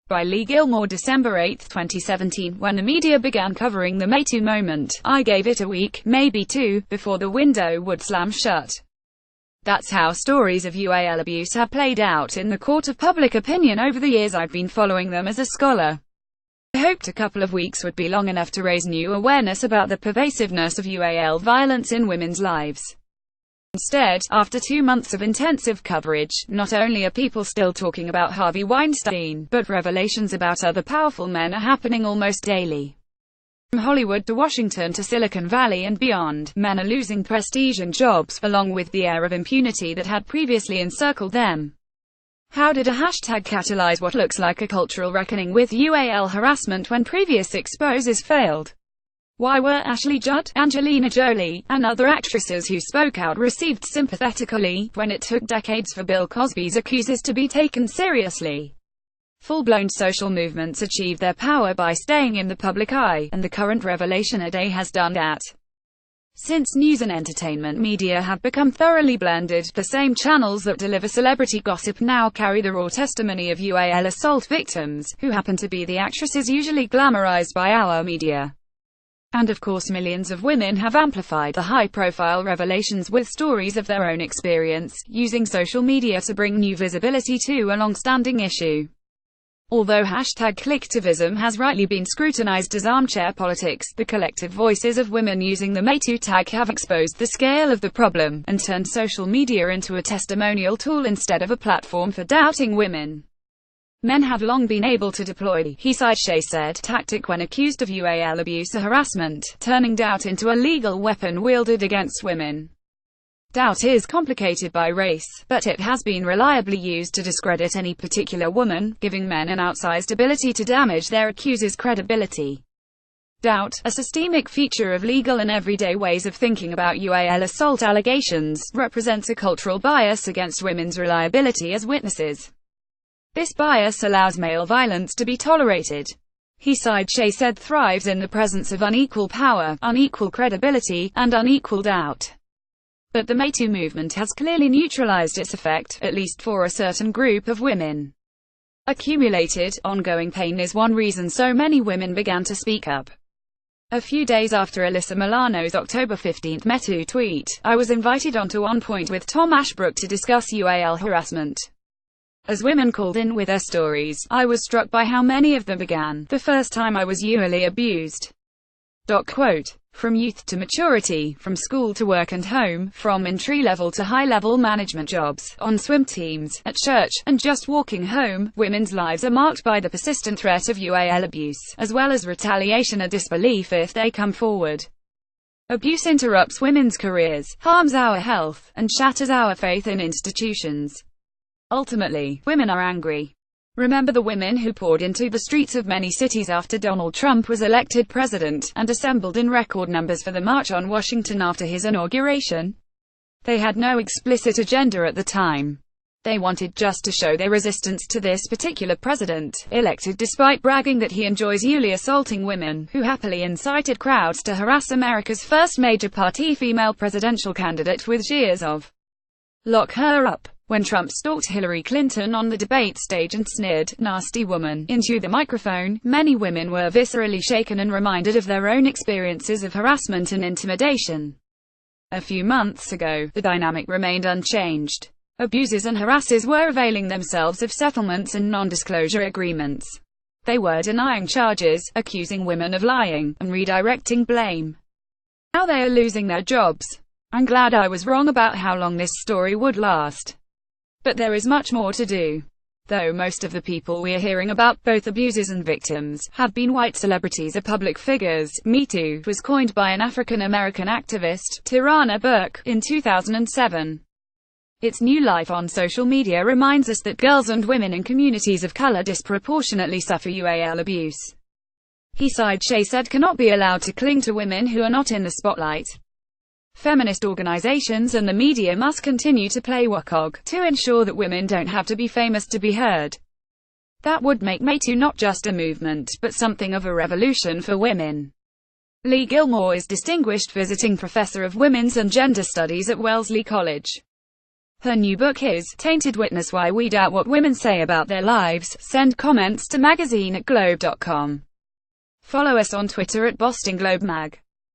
By Leigh Gilmore December 8, 2017. When the media began covering the MeToo moment, I gave it a week, maybe two, before the window would slam shut. That's how stories of UAL abuse have played out in the court of public opinion over the years I've been following them as a scholar. I hoped a couple of weeks would be long enough to raise new awareness about the pervasiveness of UAL violence in women's lives. Instead, after 2 months of intensive coverage, not only are people still talking about Harvey Weinstein, but revelations about other powerful men are happening almost daily. From Hollywood to Washington to Silicon Valley and beyond, men are losing prestige and jobs, along with the air of impunity that had previously encircled them. How did a hashtag catalyze what looks like a cultural reckoning with UAL harassment when previous exposes failed? Why were Ashley Judd, Angelina Jolie, and other actresses who spoke out received sympathetically, when it took decades for Bill Cosby's accusers to be taken seriously? Full-blown social movements achieve their power by staying in the public eye, and the current revelation today has done that. Since news and entertainment media have become thoroughly blended, the same channels that deliver celebrity gossip now carry the raw testimony of UAL assault victims, who happen to be the actresses usually glamorized by our media. And of course millions of women have amplified the high-profile revelations with stories of their own experience, using social media to bring new visibility to a long-standing issue. Although hashtag clicktivism has rightly been scrutinized as armchair politics, the collective voices of women using the MeToo tag have exposed the scale of the problem, and turned social media into a testimonial tool instead of a platform for doubting women. Men have long been able to deploy the he said she said tactic when accused of UAL abuse or harassment, turning doubt into a legal weapon wielded against women. Doubt is complicated by race, but it has been reliably used to discredit any particular woman, giving men an outsized ability to damage their accusers' credibility. Doubt, a systemic feature of legal and everyday ways of thinking about UAL assault allegations, represents a cultural bias against women's reliability as witnesses. This bias allows male violence to be tolerated. He said she said thrives in the presence of unequal power, unequal credibility, and unequal doubt. But the MeToo movement has clearly neutralized its effect, at least for a certain group of women. Accumulated, ongoing pain is one reason so many women began to speak up. A few days after Alyssa Milano's October 15 MeToo tweet, I was invited onto On Point with Tom Ashbrook to discuss UAL harassment. As women called in with their stories, I was struck by how many of them began, "The first time I was UAL abused." Quote, "From youth to maturity, from school to work and home, from entry-level to high-level management jobs, on swim teams, at church, and just walking home, women's lives are marked by the persistent threat of UAL abuse, as well as retaliation or disbelief if they come forward. Abuse interrupts women's careers, harms our health, and shatters our faith in institutions. Ultimately, women are angry. Remember the women who poured into the streets of many cities after Donald Trump was elected president, and assembled in record numbers for the March on Washington after his inauguration? They had no explicit agenda at the time. They wanted just to show their resistance to this particular president, elected despite bragging that he enjoys usually assaulting women, who happily incited crowds to harass America's first major party female presidential candidate with jeers of "Lock her up." When Trump stalked Hillary Clinton on the debate stage and sneered, "Nasty woman," into the microphone, many women were viscerally shaken and reminded of their own experiences of harassment and intimidation. A few months ago, the dynamic remained unchanged. Abusers and harassers were availing themselves of settlements and non-disclosure agreements. They were denying charges, accusing women of lying, and redirecting blame. Now they are losing their jobs. I'm glad I was wrong about how long this story would last. But there is much more to do. Though most of the people we are hearing about, both abusers and victims, have been white celebrities or public figures, MeToo was coined by an African-American activist, Tarana Burke, in 2007. Its new life on social media reminds us that girls and women in communities of color disproportionately suffer UAL abuse. He said she said cannot be allowed to cling to women who are not in the spotlight. Feminist organizations and the media must continue to play WCOG to ensure that women don't have to be famous to be heard. That would make MeToo not just a movement, but something of a revolution for women. Leigh Gilmore is Distinguished Visiting Professor of Women's and Gender Studies at Wellesley College. Her new book is Tainted Witness: Why We Doubt What Women Say About Their Lives. Send comments to magazine@globe.com. Follow us on Twitter @BostonGlobeMag.